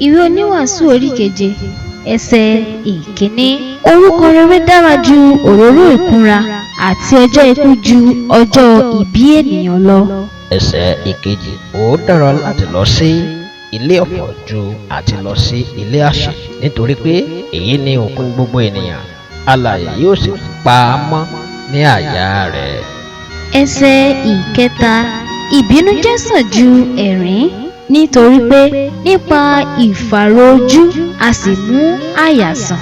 Ìwé Oníwàásù orí keje ẹsẹ̀ ìkíní. Orúkọ rere dára ju òróró ìkunra àti ọjọ́ ikú ju ọjọ́ ìbí ènìyàn lọ. Ẹsẹ̀ ìkejì. Ó dára láti lọ sí ilé ọ̀fọ̀ ju àti lọ sí ilé àsè, nítorí pé èyí ni òpin gbogbo ènìyàn, alààyè yóò sì pa á mọ́ ní àyà rẹ̀. Ẹsẹ̀ ìkẹta. Ìbínújẹ́ sàn ju ẹ̀rín, nítorí pé nípa ìfàrọ̀ ojú a sì mú àyà sàn.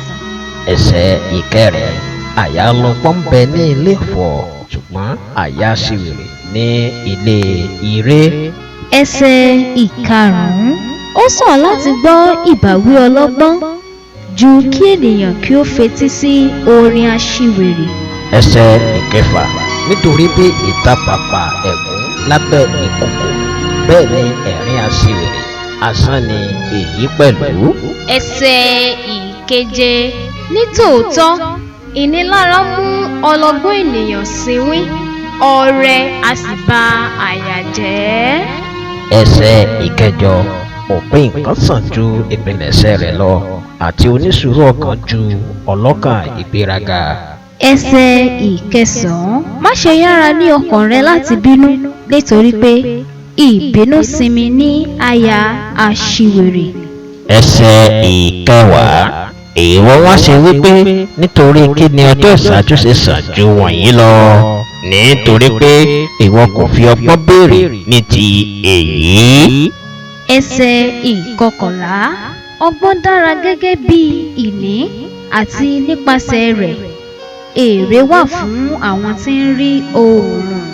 Ẹsẹ̀ ìkẹrin. Àyà ọlọ́gbọ́n ń bẹ ní ilé ọ̀fọ̀, ṣùgbọ́n àyà aṣiwèrè ní ilé ire. Ẹsẹ̀ ìkarùn-ún. Ó sàn láti gbọ́ ìbáwí ọlọ́gbọ́n ju kí ènìyàn kí ó fetí sí orin aṣiwèrè. Ẹsẹ̀ ìkẹfà. Nítorí pé ìtàpàpà ẹ̀gún lábẹ́ ìkòkò, bẹ́ẹ̀ ni ẹ̀rín aṣiwèrè asán ni èyí pẹ̀lú. Ẹsẹ̀ ìkeje. Nítòótọ́ ìnilára mú ọlọ́gbọ́n ènìyàn sínwín, ọrẹ a sì ba àyà jẹ́. Ẹsẹ̀ ìkẹjọ. Òpin nǹkan sàn ju ìpilẹ̀ṣẹ̀ rẹ̀ lọ, àti onísùúrù ọkàn ju ọlọ́kàn ìgbéraga. Ẹsẹ̀ ìkẹsàn-án. Má ṣe yára ní ọkàn rẹ láti bínú, nítorí pé ìbínú sinmi ní àyà aṣiwèrè. Ẹsẹ̀ ìkẹwàá. Ìwọ wá ṣe wípé nítorí kí ni ọjọ́ ìṣáájú ṣe sàn ju wọ̀nyí lọ, nítorí pé ìwọ kò fi ọgbọ́n béèrè ní ti èyí. Ẹsẹ̀ ìkọkànlá. Ọgbọ́n dára gẹ́gẹ́ bí ìní, àti nípasẹ̀ rẹ̀ èrè wà fún àwọn tí ń rí oòrùn.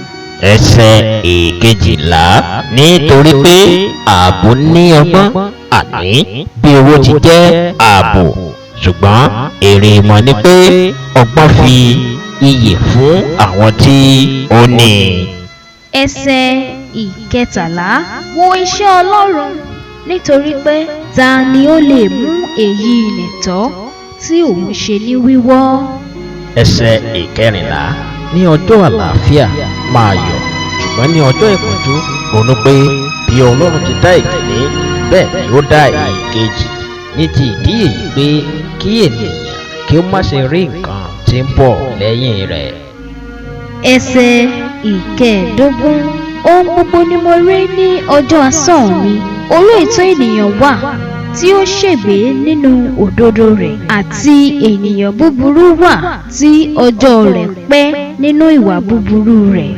Ẹsẹ̀ ìkejìlá. Nítorí pé ààbò ní ọgbọ́n, àní bí owó ti jẹ́ ààbò, ṣùgbọ́n èrè ìmọ̀ ni pé ọgbọ́n fi iyè fún àwọn tí ó ní. Ẹsẹ̀ ìkẹtàlá. Wo iṣẹ́ Ọlọ́run, nítorí pé ta ni ó lè mú èyí nì tọ́ tí òun ṣe ní wíwọ́. Ẹsẹ̀ ìkẹrìnlá. Ní ọjọ́ àlàáfíà máa yọ̀, ṣùgbọ́n ní ọjọ́ ìpọ́njú ronú pé bí Ọlọ́run ti dá ìkíní, bẹ́ẹ̀ ni ó dá ìkejì, ní ti ìdí èyí pé kí ènìyàn kí ó má ṣe rí nǹkan tí ń bọ̀ lẹ́yìn rẹ̀. Ẹsẹ̀ ìkẹẹ̀dógún. Ohun gbogbo ni mo rí ní ọjọ́ asán mi. Olóòótọ́ ènìyàn wà tí ó ṣègbé nínú òdodo rẹ̀, àti ènìyàn búburú wà tí ọjọ́ rẹ̀ pẹ́ nínú ìwà búburú rẹ̀.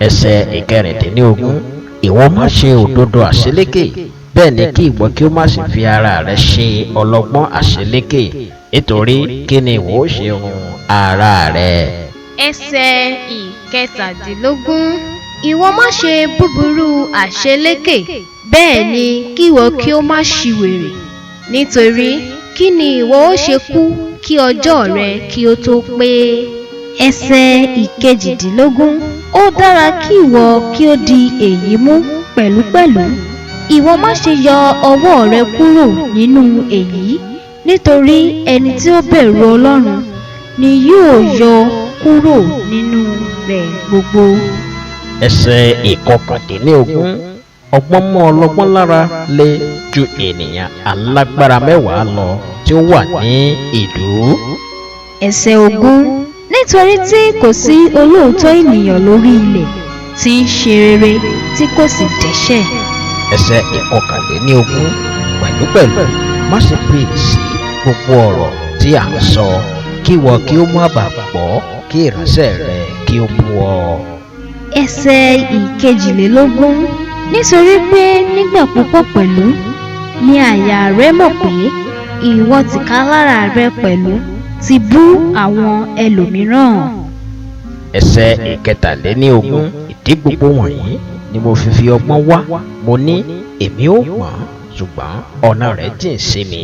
Ẹsẹ̀ ìkẹrìndínlógún. Ìwọ má ṣe òdodo àṣelékè, bẹ́ẹ̀ ni kí ìwọ kí ó má sì fi ara rẹ ṣe ọlọ́gbọ́n àṣelékè, nítorí kí ni ìwọ ó ṣe run ara rẹ. Ẹsẹ̀ ìkẹtàdínlógún. Ìwọ má ṣe búburú àṣelékè, bẹ́ẹ̀ ni kí ìwọ kí ó má ṣiwèrè, nítorí kí ni ìwọ ó ṣe kú kí ọjọ́ rẹ kí ó tó pé. Ẹsẹ̀ ìkejìdínlógún. Ó dára kí ìwọ kí ó di èyí mú pẹ̀lúpẹ̀lú. Ìwọ má ṣe yọ ọwọ́ rẹ kúrò nínú èyí, nítorí ẹni tí ó bẹ̀rù Ọlọ́run ni yóò yọ kúrò nínú rẹ̀ gbogbo. Ẹsẹ̀ ìkọkàndínlógún. Ọgbọ́n mọ́ ọlọ́gbọ́n lára le ju ènìyàn alágbára mẹ́wàá lọ tí ó wà ní ìlú. Ẹsẹ̀ ogún. Nítorí tí kò sí olóòótọ́ ènìyàn lórí ilẹ̀ tí ń ṣe rere tí kò sì dẹ́ṣẹ̀. Ẹsẹ̀ ìkọkànlélógún. Pẹ̀lúpẹ̀lú má ṣe fèsì gbogbo ọ̀rọ̀ tí à ń sọ, kí ìwọ kí ó má bàa gbọ́ kí ìránṣẹ́ rẹ kí ó bú ọ. Ẹsẹ̀ ìkejìlélógún. Nítorí pé nígbà púpọ̀ pẹ̀lú ni àyà rẹ mọ̀ pé ìwọ tìkálára rẹ pẹ̀lú ti bú àwọn ẹlòmíràn. Ẹsẹ̀ ìkẹtàlélógún. Ìdí gbogbo wọ̀nyí ni mo fi ọgbọ́n wá. Mo ní èmi ó gbọ́n, ṣùgbọ́n ọ̀nà rẹ̀ jìn sí mi.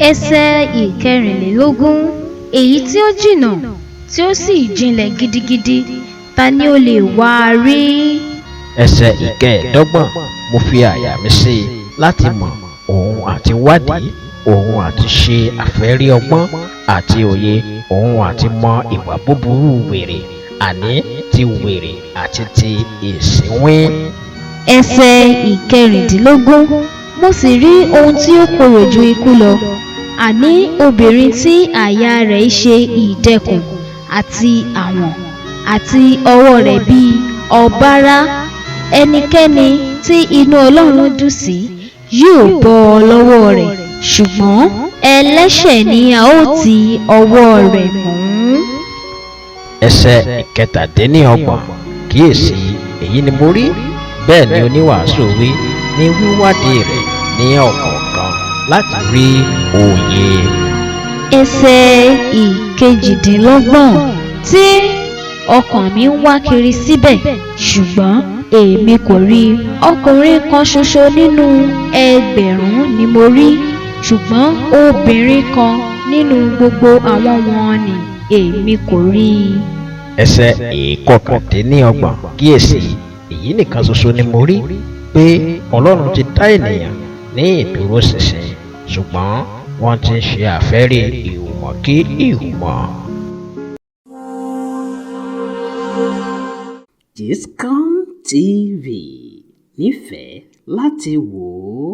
Ẹsẹ̀ ìkẹrìnlélógún. Èyí tí ó jìnnà tí ó sì jinlẹ̀ gidigidi, ta ni ó lè wá a rí? Ẹsẹ̀ ìkẹẹ̀dọ́gbọ̀n. Mo fi àyà mi sí i láti mọ̀ òun àti wádìí òun àti ṣe àfẹ́rí ọgbọ́n àti òye, òun àti mọ ìwà búburú wèrè, àní ti wèrè àti ti ìsínwín. Ẹsẹ̀ ìkẹrìndínlógún. mo sì rí ohun tí ó korò ju ikú lọ, àní obìnrin tí àyà rẹ̀ ṣe ìdẹkùn àti àwọ̀n, àti ọwọ́ rẹ̀ bí ọ̀bàrà. Ẹnikẹ́ni tí inú Ọlọ́run dùn sí yóò bọ́ ọ lọ́wọ́ rẹ̀, ṣùgbọ́n ẹlẹ́ṣẹ̀ ni a ó ti ọwọ́ rẹ̀ mú. Ẹsẹ̀ ìkẹtàdínlọ́gbọ̀n. Kíyèsí, èyí ni mo rí, bẹ́ẹ̀ ni oníwàásù wí, ní wíwádìí rẹ̀ ní ọ̀kọ̀ọ̀kan láti rí òye. Ẹsẹ̀ ìkejìdínlọ́gbọ̀n. Tí ọkàn mi ń wá kiri síbẹ̀, ṣùgbọ́n èmi kò rí. Ọkùnrin kan ṣoṣo nínú ẹgbẹ̀rún ni mo rí, ṣùgbọ́n obìnrin kan nínú gbogbo àwọn wọn ni èmi kò rí. Ẹsẹ̀ ìkọkàndínlọ́gbọ̀n. Kíyèsí, èyí nìkan ṣoṣo ni mo rí, pé Ọlọ́run ti dá ènìyàn ní ìdúróṣinṣin, ṣùgbọ́n wọ́n ti ń ṣe àfẹ́rí ìhùmọ̀ kí ìhùmọ̀. Giscom TV, nífẹ̀ẹ́ láti wò ó.